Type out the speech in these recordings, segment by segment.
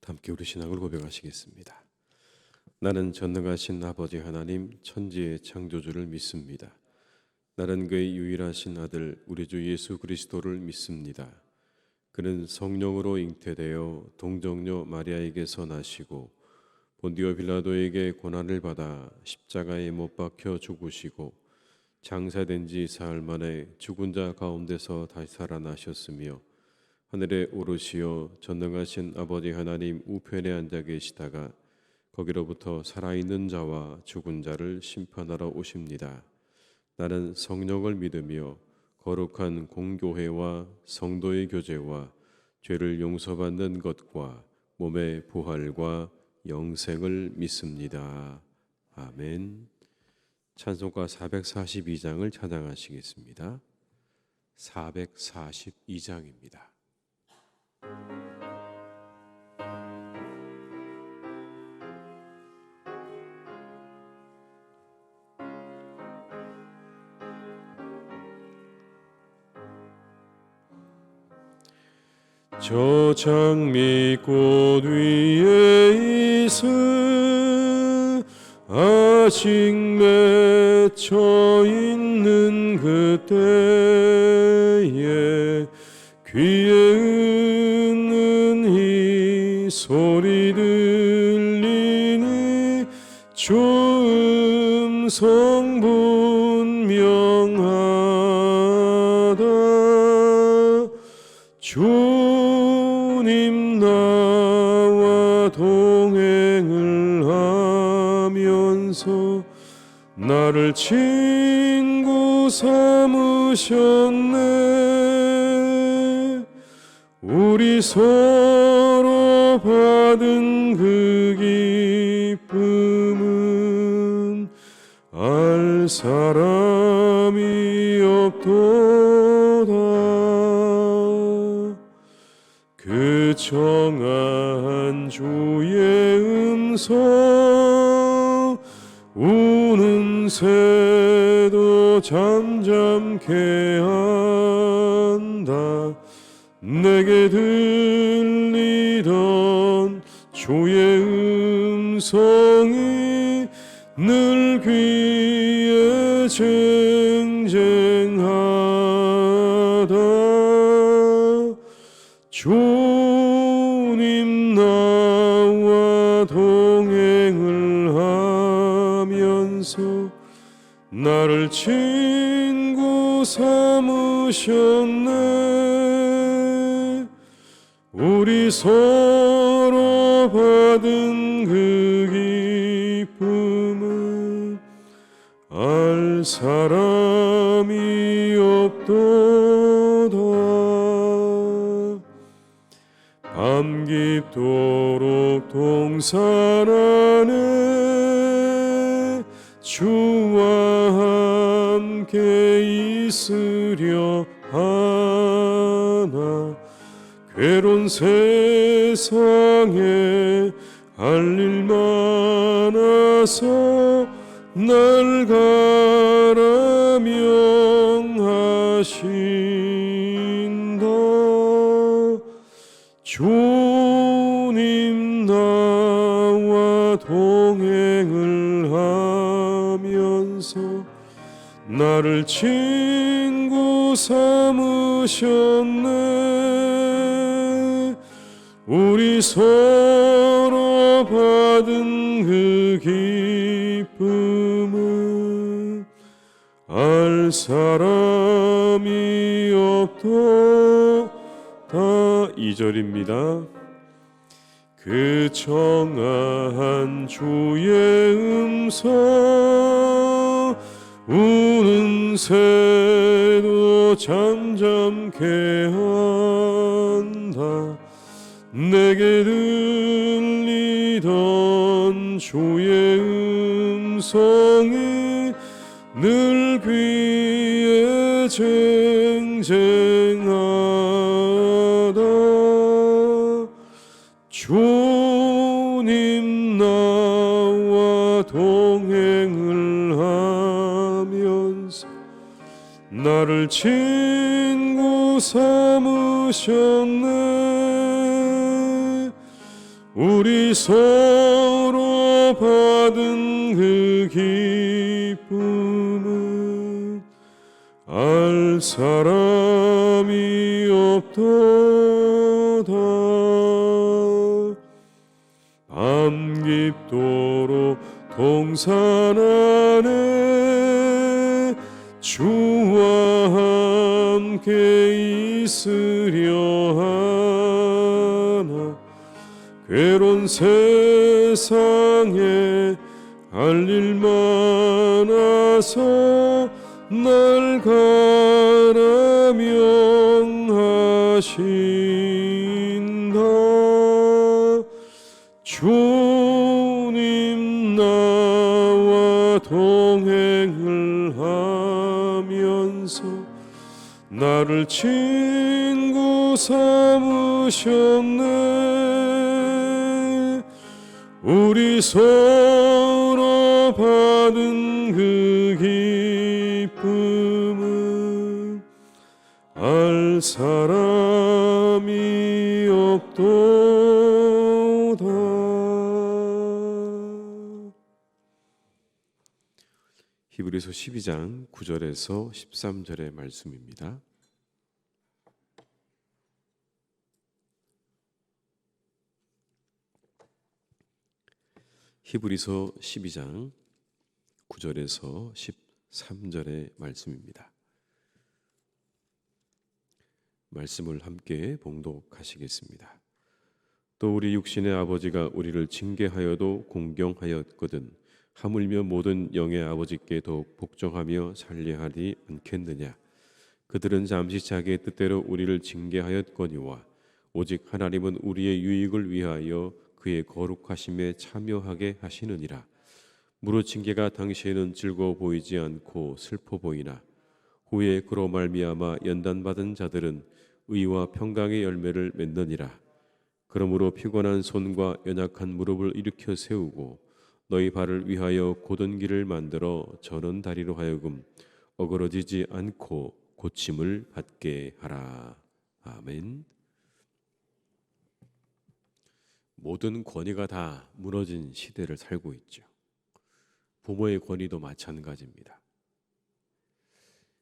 함께 우리 신앙을 고백하시겠습니다. 나는 전능하신 아버지 하나님 천지의 창조주를 믿습니다. 나는 그의 유일하신 아들 우리 주 예수 그리스도를 믿습니다. 그는 성령으로 잉태되어 동정녀 마리아에게서 나시고 본디오 빌라도에게 고난을 받아 십자가에 못 박혀 죽으시고 장사된 지 사흘 만에 죽은 자 가운데서 다시 살아나셨으며 하늘에 오르시어 전능하신 아버지 하나님 우편에 앉아 계시다가 거기로부터 살아있는 자와 죽은 자를 심판하러 오십니다. 나는 성령을 믿으며 거룩한 공교회와 성도의 교제와 죄를 용서받는 것과 몸의 부활과 영생을 믿습니다. 아멘. 찬송가 442장을 찬양하시겠습니다. 442장입니다. 저 장미꽃 위에 있을 아직 맺혀 있는 그때에 귀에 은은히 소리 들리니 주 음성 분명하다. 주님 나와 동행을 하면서 나를 친구 삼으셨네. 우리 서로 받은 그 기쁨은 알 사람이 없도다. 그 정한 주의 음성 우는 새도 잠잠케 한다. 내게 들리던 주의 음성이 늘 귀에 쟁쟁하다. 주님 나와 동행을 하면서 나를 친구 삼으셨네. 우리 서로 받은 그 기쁨은 알 사람이 없도다. 밤 깊도록 동산 안에 주와 함께 있으려 하나. 괴로운 세상에 할 일 많아서 날 가라 명하신다. 주님 나와 동행을 하면서 나를 친구 삼으셨네. 우리 서로 받은 그 기쁨은 알 사람이 없도다. 2절입니다. 그 정한 주의 음성 우는 새도 잠잠케 한다. 내게 들리던 주의 음성이 늘 귀에 쟁쟁하다. 주님 나와 동행을 하면서 나를 친구 삼으셨네. 우리 서로 받은 그 기쁨은 알 사람이 없도다. 밤 깊도록 동산 안에 주와 함께 있으려 하나. 괴로운 세상에 할 일 많아서 날 가라 명하신다. 주님 나와 동행을 하면서 나를 친구 삼으셨네. 우리 서로 받은 그 기쁨은 알 사람이 없도다. 히브리서 12장 9절에서 13절의 말씀입니다. 히브리서 12장 9절에서 13절의 말씀입니다. 말씀을 함께 봉독하시겠습니다. 또 우리 육신의 아버지가 우리를 징계하여도 공경하였거든 하물며 모든 영의 아버지께 더욱 복종하며 살리하리 않겠느냐. 그들은 잠시 자기의 뜻대로 우리를 징계하였거니와 오직 하나님은 우리의 유익을 위하여 그의 거룩하심에 참여하게 하시느니라. 무릇 징계가 당시에는 즐거워 보이지 않고 슬퍼 보이나 후에 그로 말미암아 연단받은 자들은 의와 평강의 열매를 맺느니라. 그러므로 피곤한 손과 연약한 무릎을 일으켜 세우고 너희 발을 위하여 곧은 길을 만들어 저는 다리로 하여금 어그러지지 않고 고침을 받게 하라. 아멘. 모든 권위가 다 무너진 시대를 살고 있죠. 부모의 권위도 마찬가지입니다.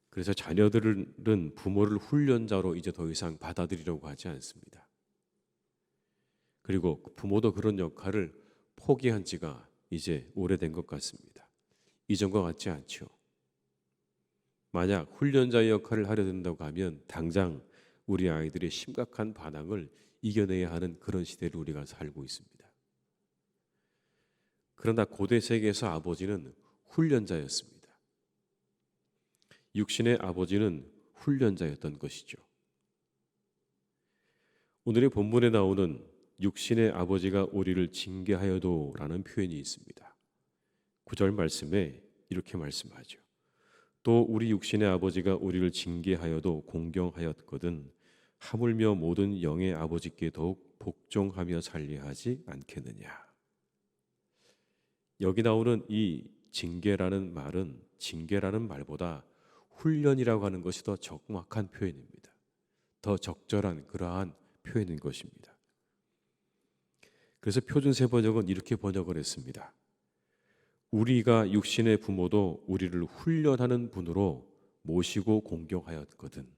그래서 자녀들은 부모를 훈련자로 이제 더 이상 받아들이려고 하지 않습니다. 그리고 부모도 그런 역할을 포기한 지가 이제 오래된 것 같습니다. 이전과 같지 않죠. 만약 훈련자의 역할을 하려 든다고 하면 당장 우리 아이들의 심각한 반항을 이겨내야 하는 그런 시대를 우리가 살고 있습니다. 그러나 고대 세계에서 아버지는 훈련자였습니다. 육신의 아버지는 훈련자였던 것이죠. 오늘의 본문에 나오는 육신의 아버지가 우리를 징계하여도 라는 표현이 있습니다. 9절 말씀에 이렇게 말씀하죠. 또 우리 육신의 아버지가 우리를 징계하여도 공경하였거든 하물며 모든 영의 아버지께 더욱 복종하며 살리하지 않겠느냐. 여기 나오는 이 징계라는 말보다 훈련이라고 하는 것이 더 정확한 표현입니다. 더 적절한 그러한 표현인 것입니다. 그래서 표준세번역은 이렇게 번역을 했습니다. 우리가 육신의 부모도 우리를 훈련하는 분으로 모시고 공경하였거든.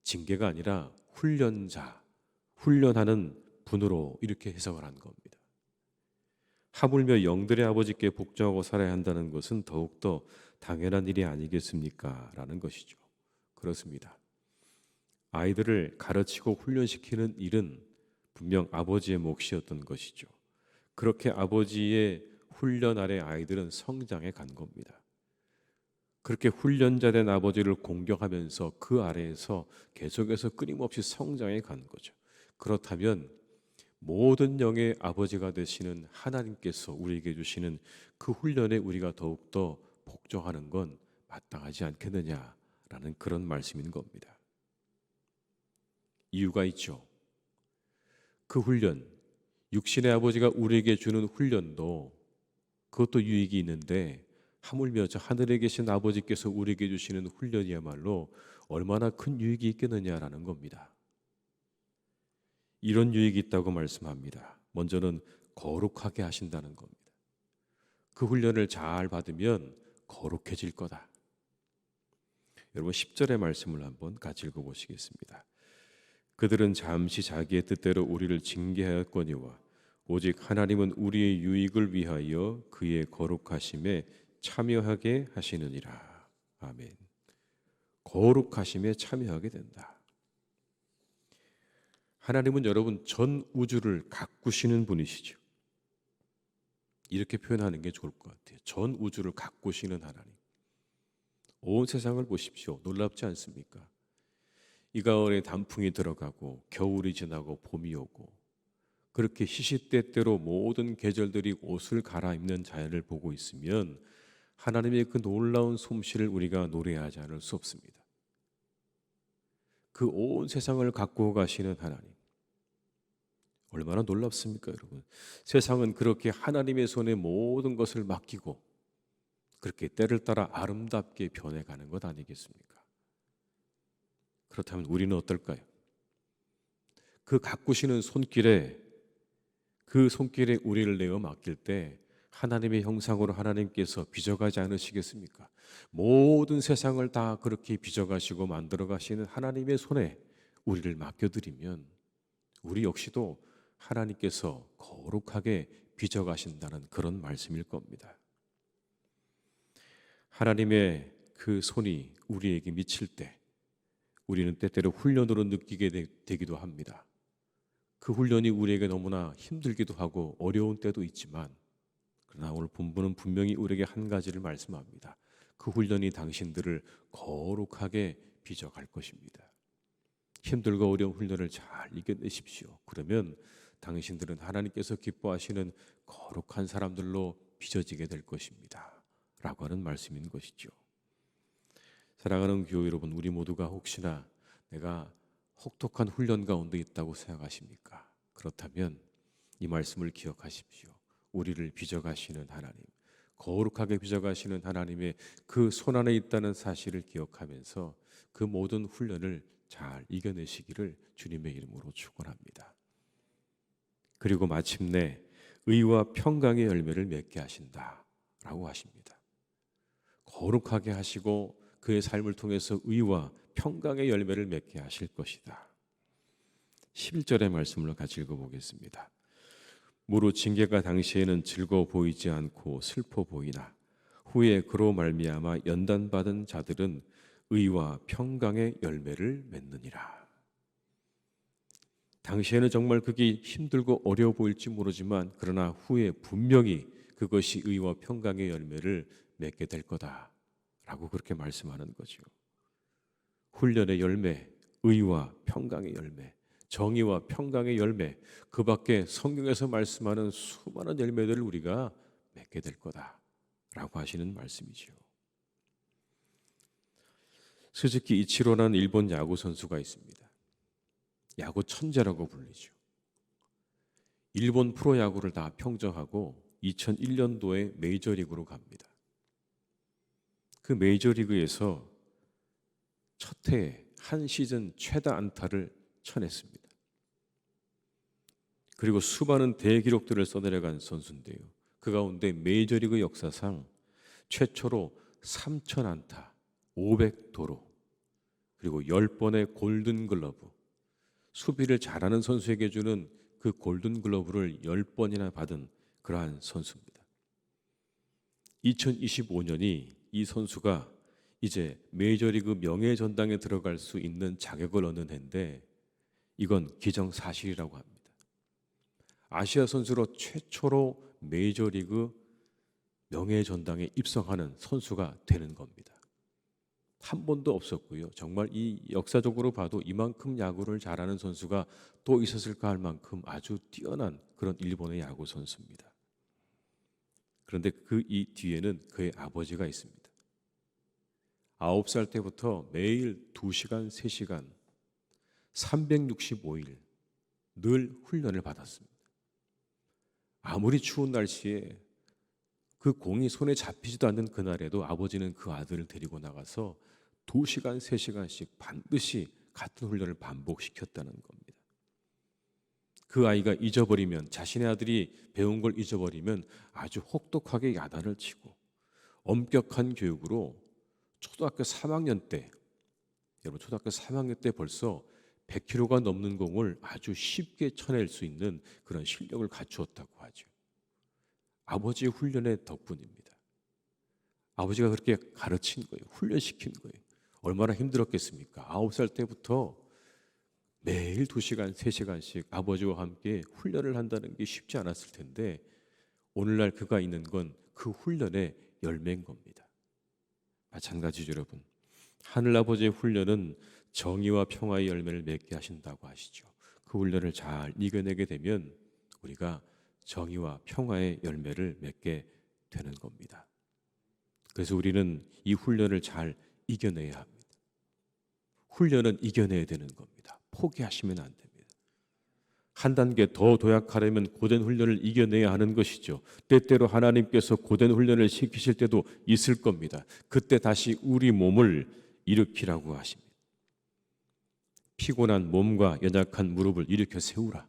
징계가 아니라 훈련하는 분으로 이렇게 해석을 한 겁니다. 하물며 영들의 아버지께 복종하고 살아야 한다는 것은 더욱더 당연한 일이 아니겠습니까? 라는 것이죠. 그렇습니다. 아이들을 가르치고 훈련시키는 일은 분명 아버지의 몫이었던 것이죠. 그렇게 아버지의 훈련 아래 아이들은 성장해 간 겁니다. 그렇게 훈련자된 아버지를 공경하면서 그 아래에서 계속해서 끊임없이 성장해 간 거죠. 그렇다면 모든 영의 아버지가 되시는 하나님께서 우리에게 주시는 그 훈련에 우리가 더욱더 복종하는 건 마땅하지 않겠느냐라는 그런 말씀인 겁니다. 이유가 있죠. 그 훈련, 육신의 아버지가 우리에게 주는 훈련도 그것도 유익이 있는데 하물며 저 하늘에 계신 아버지께서 우리에게 주시는 훈련이야말로 얼마나 큰 유익이 있겠느냐라는 겁니다. 이런 유익이 있다고 말씀합니다. 먼저는 거룩하게 하신다는 겁니다. 그 훈련을 잘 받으면 거룩해질 거다. 여러분 10절의 말씀을 한번 같이 읽어보시겠습니다. 그들은 잠시 자기의 뜻대로 우리를 징계하였거니와 오직 하나님은 우리의 유익을 위하여 그의 거룩하심에 참여하게 하시느니라. 아멘. 거룩하심에 참여하게 된다. 하나님은 여러분 전 우주를 가꾸시는 분이시죠. 이렇게 표현하는 게 좋을 것 같아요. 전 우주를 가꾸시는 하나님. 온 세상을 보십시오. 놀랍지 않습니까? 이 가을에 단풍이 들어가고 겨울이 지나고 봄이 오고 그렇게 시시때때로 모든 계절들이 옷을 갈아입는 자연을 보고 있으면 하나님의 그 놀라운 솜씨를 우리가 노래하지 않을 수 없습니다. 그 온 세상을 가꾸어 가시는 하나님. 얼마나 놀랍습니까, 여러분? 세상은 그렇게 하나님의 손에 모든 것을 맡기고 그렇게 때를 따라 아름답게 변해가는 것 아니겠습니까? 그렇다면 우리는 어떨까요? 그 가꾸시는 손길에 그 손길에 우리를 내어 맡길 때 하나님의 형상으로 하나님께서 빚어가지 않으시겠습니까? 모든 세상을 다 그렇게 빚어가시고 만들어 가시는 하나님의 손에 우리를 맡겨드리면 우리 역시도 하나님께서 거룩하게 빚어가신다는 그런 말씀일 겁니다. 하나님의 그 손이 우리에게 미칠 때 우리는 때때로 훈련으로 느끼게 되기도 합니다. 그 훈련이 우리에게 너무나 힘들기도 하고 어려운 때도 있지만 그러나 오늘 본문은 분명히 우리에게 한 가지를 말씀합니다. 그 훈련이 당신들을 거룩하게 빚어갈 것입니다. 힘들고 어려운 훈련을 잘 이겨내십시오. 그러면 당신들은 하나님께서 기뻐하시는 거룩한 사람들로 빚어지게 될 것입니다. 라고 하는 말씀인 것이죠. 사랑하는 교회 여러분, 우리 모두가 혹시나 내가 혹독한 훈련 가운데 있다고 생각하십니까? 그렇다면 이 말씀을 기억하십시오. 우리를 빚어가시는 하나님, 거룩하게 빚어가시는 하나님의 그 손 안에 있다는 사실을 기억하면서 그 모든 훈련을 잘 이겨내시기를 주님의 이름으로 축원합니다. 그리고 마침내 의와 평강의 열매를 맺게 하신다라고 하십니다. 거룩하게 하시고 그의 삶을 통해서 의와 평강의 열매를 맺게 하실 것이다. 11절의 말씀을 같이 읽어보겠습니다. 무릇 징계가 당시에는 즐거워 보이지 않고 슬퍼 보이나 후에 그로 말미암아 연단받은 자들은 의와 평강의 열매를 맺느니라. 당시에는 정말 그게 힘들고 어려워 보일지 모르지만 그러나 후에 분명히 그것이 의와 평강의 열매를 맺게 될 거다라고 그렇게 말씀하는 거죠. 훈련의 열매, 의와 평강의 열매, 정의와 평강의 열매, 그 밖에 성경에서 말씀하는 수많은 열매들을 우리가 맺게 될 거다라고 하시는 말씀이죠. 스즈키 이치로라는 일본 야구 선수가 있습니다. 야구 천재라고 불리죠. 일본 프로야구를 다 평정하고 2001년도에 메이저리그로 갑니다. 그 메이저리그에서 첫 해에 한 시즌 최다 안타를 쳐냈습니다. 그리고 수많은 대기록들을 써내려간 선수인데요. 그 가운데 메이저리그 역사상 최초로 3,000안타, 500도루, 그리고 10번의 골든글러브, 수비를 잘하는 선수에게 주는 그 골든글러브를 10번이나 받은 그러한 선수입니다. 2025년이 이 선수가 이제 메이저리그 명예전당에 들어갈 수 있는 자격을 얻는 해인데 이건 기정사실이라고 합니다. 아시아 선수로 최초로 메이저리그 명예전당에 입성하는 선수가 되는 겁니다. 한 번도 없었고요. 정말 이 역사적으로 봐도 이만큼 야구를 잘하는 선수가 또 있었을까 할 만큼 아주 뛰어난 그런 일본의 야구 선수입니다. 그런데 그 이 뒤에는 그의 아버지가 있습니다. 9살 때부터 매일 2시간, 3시간, 365일 늘 훈련을 받았습니다. 아무리 추운 날씨에 그 공이 손에 잡히지도 않는 그날에도 아버지는 그 아들을 데리고 나가서 2시간, 3시간씩 반드시 같은 훈련을 반복시켰다는 겁니다. 그 아이가 잊어버리면, 자신의 아들이 배운 걸 잊어버리면 아주 혹독하게 야단을 치고 엄격한 교육으로 초등학교 3학년 때, 여러분 초등학교 3학년 때 벌써 100kg가 넘는 공을 아주 쉽게 쳐낼 수 있는 그런 실력을 갖추었다고 하죠. 아버지의 훈련의 덕분입니다. 아버지가 그렇게 가르친 거예요. 훈련시킨 거예요. 얼마나 힘들었겠습니까? 9살 때부터 매일 2시간, 3시간씩 아버지와 함께 훈련을 한다는 게 쉽지 않았을 텐데 오늘날 그가 있는 건 그 훈련의 열매인 겁니다. 마찬가지죠, 여러분. 하늘아버지의 훈련은 정의와 평화의 열매를 맺게 하신다고 하시죠. 그 훈련을 잘 이겨내게 되면 우리가 정의와 평화의 열매를 맺게 되는 겁니다. 그래서 우리는 이 훈련을 잘 이겨내야 합니다. 훈련은 이겨내야 되는 겁니다. 포기하시면 안 됩니다. 한 단계 더 도약하려면 고된 훈련을 이겨내야 하는 것이죠. 때때로 하나님께서 고된 훈련을 시키실 때도 있을 겁니다. 그때 다시 우리 몸을 일으키라고 하십니다. 피곤한 몸과 연약한 무릎을 일으켜 세우라.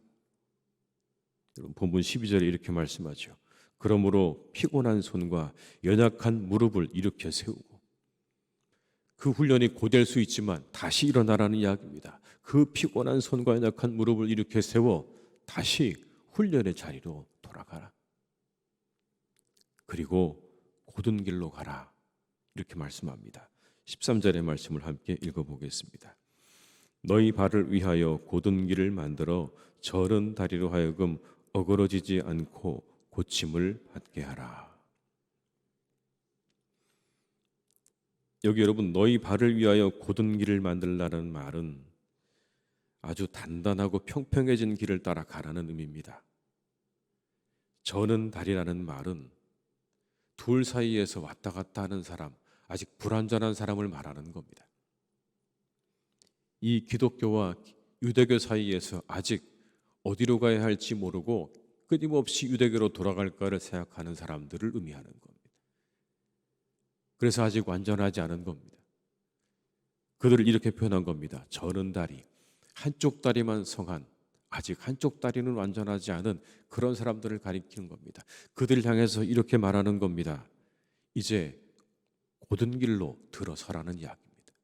본문 12절에 이렇게 말씀하죠. 그러므로 피곤한 손과 연약한 무릎을 일으켜 세우고, 그 훈련이 고될 수 있지만 다시 일어나라는 이야기입니다. 그 피곤한 손과 연약한 무릎을 일으켜 세워 다시 훈련의 자리로 돌아가라. 그리고 고든 길로 가라. 이렇게 말씀합니다. 13절의 말씀을 함께 읽어보겠습니다. 너희 발을 위하여 고든 길을 만들어 저른 다리로 하여금 어그러지지 않고 고침을 받게 하라. 여기 여러분, 너희 발을 위하여 고든 길을 만들라는 말은 아주 단단하고 평평해진 길을 따라 가라는 의미입니다. 저는 다리라는 말은 둘 사이에서 왔다 갔다 하는 사람, 아직 불완전한 사람을 말하는 겁니다. 이 기독교와 유대교 사이에서 아직 어디로 가야 할지 모르고 끊임없이 유대교로 돌아갈까를 생각하는 사람들을 의미하는 겁니다. 그래서 아직 완전하지 않은 겁니다. 그들을 이렇게 표현한 겁니다. 저는 다리, 한쪽 다리만 성한, 아직 한쪽 다리는 완전하지 않은 그런 사람들을 가리키는 겁니다. 그들을 향해서 이렇게 말하는 겁니다. 이제 고든 길로 들어서라는 이야기입니다.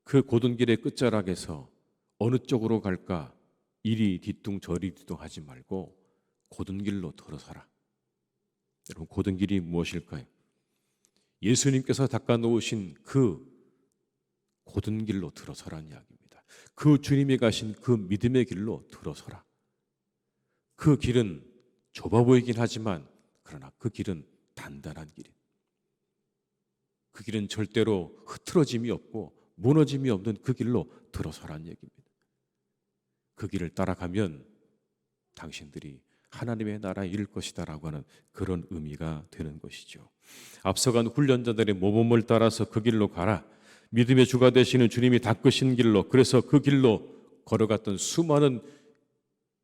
그 고든 길의 끝자락에서 어느 쪽으로 갈까 이리 뒤뚱 저리 뒤뚱 하지 말고 고든 길로 들어서라. 여러분, 고든 길이 무엇일까요? 예수님께서 닦아 놓으신 그 고든 길로 들어서라는 이야기입니다. 그 주님이 가신 그 믿음의 길로 들어서라. 그 길은 좁아 보이긴 하지만 그러나 그 길은 단단한 길이에요. 그 길은 절대로 흐트러짐이 없고 무너짐이 없는 그 길로 들어서라는 얘기입니다. 그 길을 따라가면 당신들이 하나님의 나라에 이를 것이다라고 하는 그런 의미가 되는 것이죠. 앞서간 훈련자들의 모범을 따라서 그 길로 가라. 믿음의 주가 되시는 주님이 닦으신 길로, 그래서 그 길로 걸어갔던 수많은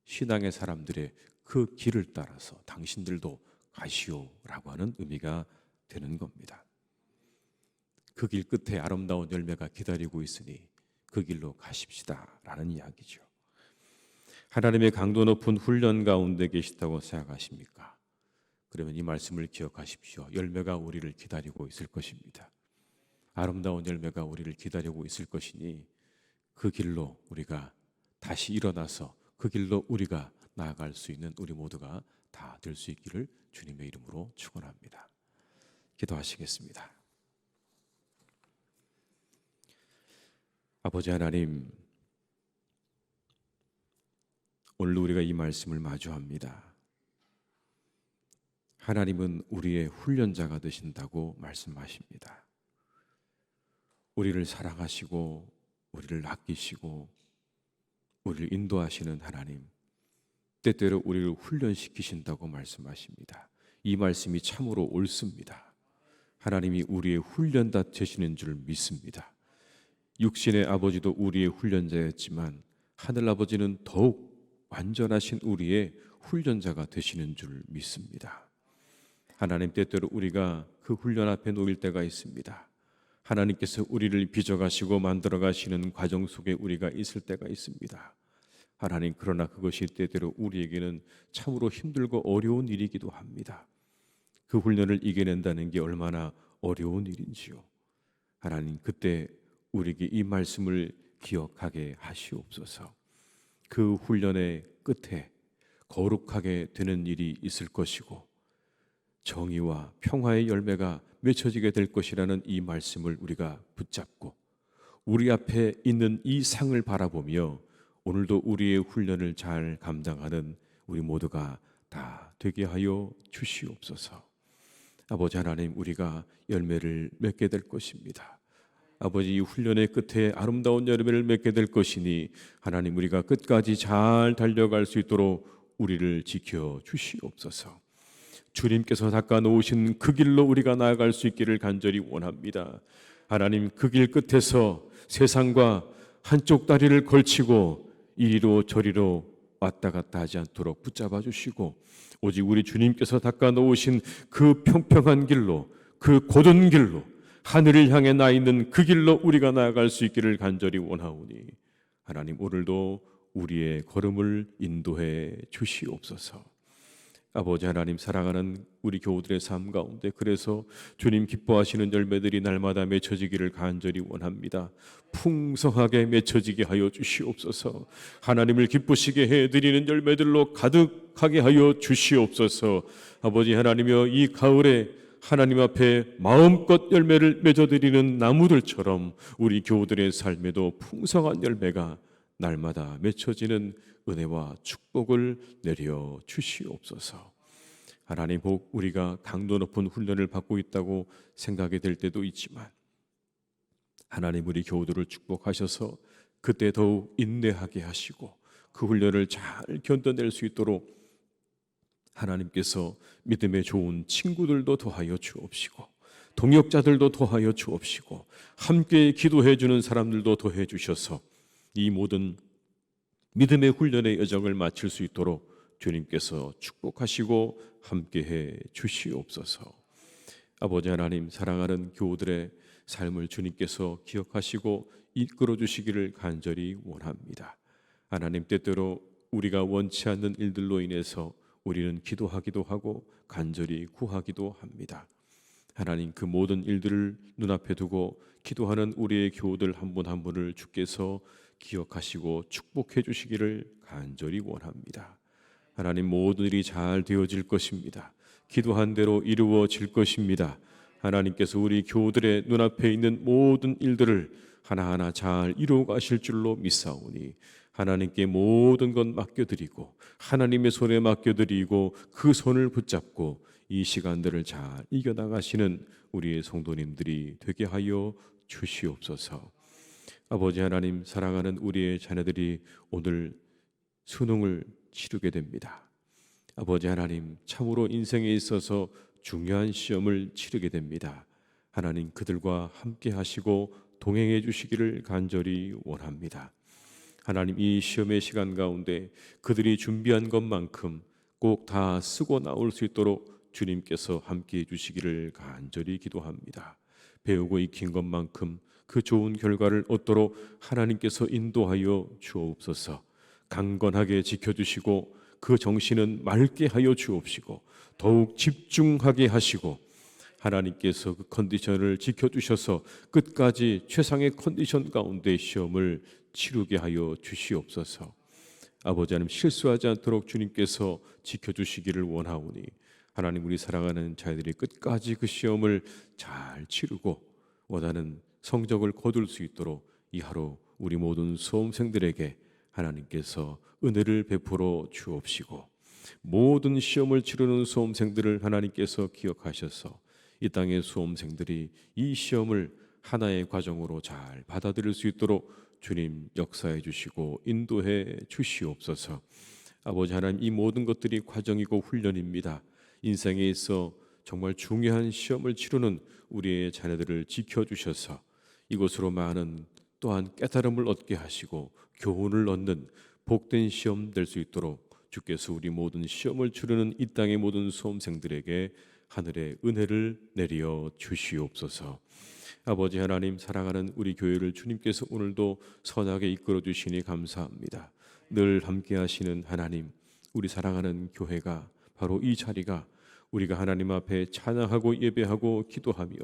신앙의 사람들의 그 길을 따라서 당신들도 가시오라고 하는 의미가 되는 겁니다. 그 길 끝에 아름다운 열매가 기다리고 있으니 그 길로 가십시다라는 이야기죠. 하나님의 강도 높은 훈련 가운데 계시다고 생각하십니까? 그러면 이 말씀을 기억하십시오. 열매가 우리를 기다리고 있을 것입니다. 아름다운 열매가 우리를 기다리고 있을 것이니 그 길로 우리가 다시 일어나서 그 길로 우리가 나아갈 수 있는 우리 모두가 다 될 수 있기를 주님의 이름으로 축원합니다. 기도하시겠습니다. 아버지 하나님, 오늘 우리가 이 말씀을 마주합니다. 하나님은 우리의 훈련자가 되신다고 말씀하십니다. 우리를 사랑하시고 우리를 아끼시고 우리를 인도하시는 하나님, 때때로 우리를 훈련시키신다고 말씀하십니다. 이 말씀이 참으로 옳습니다. 하나님이 우리의 훈련자 되시는 줄 믿습니다. 육신의 아버지도 우리의 훈련자였지만 하늘 아버지는 더욱 완전하신 우리의 훈련자가 되시는 줄 믿습니다. 하나님, 때때로 우리가 그 훈련 앞에 놓일 때가 있습니다. 하나님께서 우리를 빚어가시고 만들어가시는 과정 속에 우리가 있을 때가 있습니다. 하나님, 그러나 그것이 때때로 우리에게는 참으로 힘들고 어려운 일이기도 합니다. 그 훈련을 이겨낸다는 게 얼마나 어려운 일인지요. 하나님, 그때 우리에게 이 말씀을 기억하게 하시옵소서. 그 훈련의 끝에 거룩하게 되는 일이 있을 것이고 정의와 평화의 열매가 맺혀지게 될 것이라는 이 말씀을 우리가 붙잡고 우리 앞에 있는 이 상을 바라보며 오늘도 우리의 훈련을 잘 감당하는 우리 모두가 다 되게 하여 주시옵소서. 아버지 하나님, 우리가 열매를 맺게 될 것입니다. 아버지, 이 훈련의 끝에 아름다운 열매를 맺게 될 것이니 하나님, 우리가 끝까지 잘 달려갈 수 있도록 우리를 지켜 주시옵소서. 주님께서 닦아 놓으신 그 길로 우리가 나아갈 수 있기를 간절히 원합니다. 하나님, 그 길 끝에서 세상과 한쪽 다리를 걸치고 이리로 저리로 왔다 갔다 하지 않도록 붙잡아 주시고 오직 우리 주님께서 닦아 놓으신 그 평평한 길로, 그 곧은 길로, 하늘을 향해 나 있는 그 길로 우리가 나아갈 수 있기를 간절히 원하오니 하나님, 오늘도 우리의 걸음을 인도해 주시옵소서. 아버지 하나님, 사랑하는 우리 교우들의 삶 가운데 그래서 주님 기뻐하시는 열매들이 날마다 맺혀지기를 간절히 원합니다. 풍성하게 맺혀지게 하여 주시옵소서. 하나님을 기쁘시게 해드리는 열매들로 가득하게 하여 주시옵소서. 아버지 하나님이여, 이 가을에 하나님 앞에 마음껏 열매를 맺어드리는 나무들처럼 우리 교우들의 삶에도 풍성한 열매가 날마다 맺혀지는 은혜와 축복을 내려 주시옵소서. 하나님, 혹 우리가 강도 높은 훈련을 받고 있다고 생각이 될 때도 있지만 하나님, 우리 교우들을 축복하셔서 그때 더욱 인내하게 하시고 그 훈련을 잘 견뎌낼 수 있도록 하나님께서 믿음의 좋은 친구들도 더하여 주옵시고 동역자들도 더하여 주옵시고 함께 기도해 주는 사람들도 더해 주셔서 이 모든 믿음의 훈련의 여정을 마칠 수 있도록 주님께서 축복하시고 함께해 주시옵소서. 아버지 하나님, 사랑하는 교우들의 삶을 주님께서 기억하시고 이끌어 주시기를 간절히 원합니다. 하나님, 때때로 우리가 원치 않는 일들로 인해서 우리는 기도하기도 하고 간절히 구하기도 합니다. 하나님, 그 모든 일들을 눈앞에 두고 기도하는 우리의 교우들 한 분 한 분을 주께서 기억하시고 축복해 주시기를 간절히 원합니다. 하나님, 모든 일이 잘 되어질 것입니다. 기도한 대로 이루어질 것입니다. 하나님께서 우리 교우들의 눈앞에 있는 모든 일들을 하나하나 잘 이루어 가실 줄로 믿사오니 하나님께 모든 것 맡겨드리고 하나님의 손에 맡겨드리고 그 손을 붙잡고 이 시간들을 잘 이겨나가시는 우리의 성도님들이 되게 하여 주시옵소서. 아버지 하나님, 사랑하는 우리의 자녀들이 오늘 수능을 치르게 됩니다. 아버지 하나님, 참으로 인생에 있어서 중요한 시험을 치르게 됩니다. 하나님, 그들과 함께 하시고 동행해 주시기를 간절히 원합니다. 하나님, 이 시험의 시간 가운데 그들이 준비한 것만큼 꼭 다 쓰고 나올 수 있도록 주님께서 함께 해 주시기를 간절히 기도합니다. 배우고 익힌 것만큼 그 좋은 결과를 얻도록 하나님께서 인도하여 주옵소서. 강건하게 지켜주시고 그 정신은 맑게 하여 주옵시고 더욱 집중하게 하시고 하나님께서 그 컨디션을 지켜주셔서 끝까지 최상의 컨디션 가운데 시험을 치르게 하여 주시옵소서. 아버지 하나님, 실수하지 않도록 주님께서 지켜주시기를 원하오니 하나님, 우리 사랑하는 자녀들이 끝까지 그 시험을 잘 치르고 원하는 성적을 거둘 수 있도록 이 하루 우리 모든 수험생들에게 하나님께서 은혜를 베풀어 주옵시고 모든 시험을 치르는 수험생들을 하나님께서 기억하셔서 이 땅의 수험생들이 이 시험을 하나의 과정으로 잘 받아들일 수 있도록 주님 역사해 주시고 인도해 주시옵소서. 아버지 하나님, 이 모든 것들이 과정이고 훈련입니다. 인생에 있어 정말 중요한 시험을 치르는 우리의 자녀들을 지켜주셔서 이곳으로 많은 또한 깨달음을 얻게 하시고 교훈을 얻는 복된 시험 될 수 있도록 주께서 우리 모든 시험을 치르는 이 땅의 모든 수험생들에게 하늘의 은혜를 내려 주시옵소서. 아버지 하나님, 사랑하는 우리 교회를 주님께서 오늘도 선하게 이끌어 주시니 감사합니다. 늘 함께 하시는 하나님, 우리 사랑하는 교회가 바로 이 자리가 우리가 하나님 앞에 찬양하고 예배하고 기도하며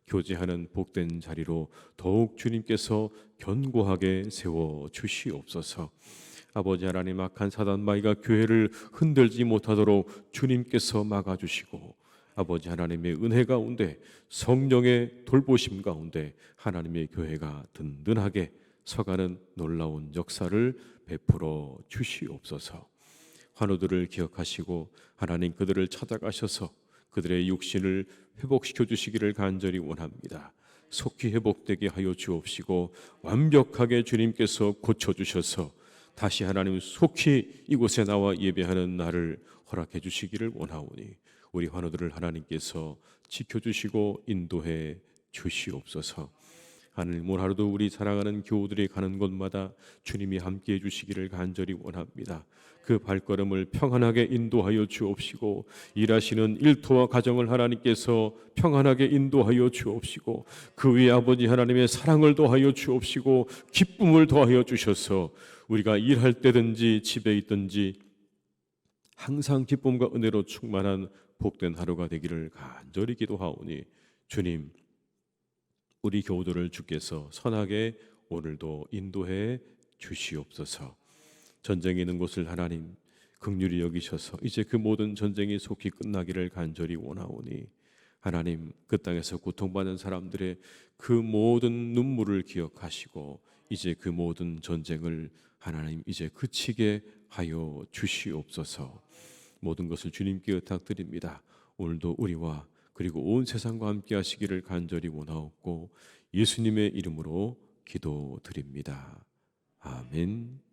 교제하는 복된 자리로 더욱 주님께서 견고하게 세워 주시옵소서. 아버지 하나님, 악한 사단 마귀가 교회를 흔들지 못하도록 주님께서 막아주시고, 아버지 하나님의 은혜 가운데 성령의 돌보심 가운데 하나님의 교회가 든든하게 서가는 놀라운 역사를 베풀어 주시옵소서. 환우들을 기억하시고 하나님 그들을 찾아가셔서 그들의 육신을 회복시켜 주시기를 간절히 원합니다. 속히 회복되게 하여 주옵시고 완벽하게 주님께서 고쳐주셔서 다시 하나님 속히 이곳에 나와 예배하는 날을 허락해 주시기를 원하오니 우리 환우들을 하나님께서 지켜주시고 인도해 주시옵소서. 하나님, 오늘 하루도 우리 사랑하는 교우들이 가는 곳마다 주님이 함께해 주시기를 간절히 원합니다. 그 발걸음을 평안하게 인도하여 주옵시고 일하시는 일터와 가정을 하나님께서 평안하게 인도하여 주옵시고 그 위에 아버지 하나님의 사랑을 더하여 주옵시고 기쁨을 더하여 주셔서 우리가 일할 때든지 집에 있든지 항상 기쁨과 은혜로 충만한 복된 하루가 되기를 간절히 기도하오니 주님, 우리 교우들을 주께서 선하게 오늘도 인도해 주시옵소서. 전쟁이 있는 곳을 하나님 긍휼히 여기셔서 이제 그 모든 전쟁이 속히 끝나기를 간절히 원하오니 하나님, 그 땅에서 고통받는 사람들의 그 모든 눈물을 기억하시고 이제 그 모든 전쟁을 하나님 이제 그치게 하여 주시옵소서. 모든 것을 주님께 의탁드립니다. 오늘도 우리와 그리고 온 세상과 함께 하시기를 간절히 원하옵고 예수님의 이름으로 기도드립니다. 아멘.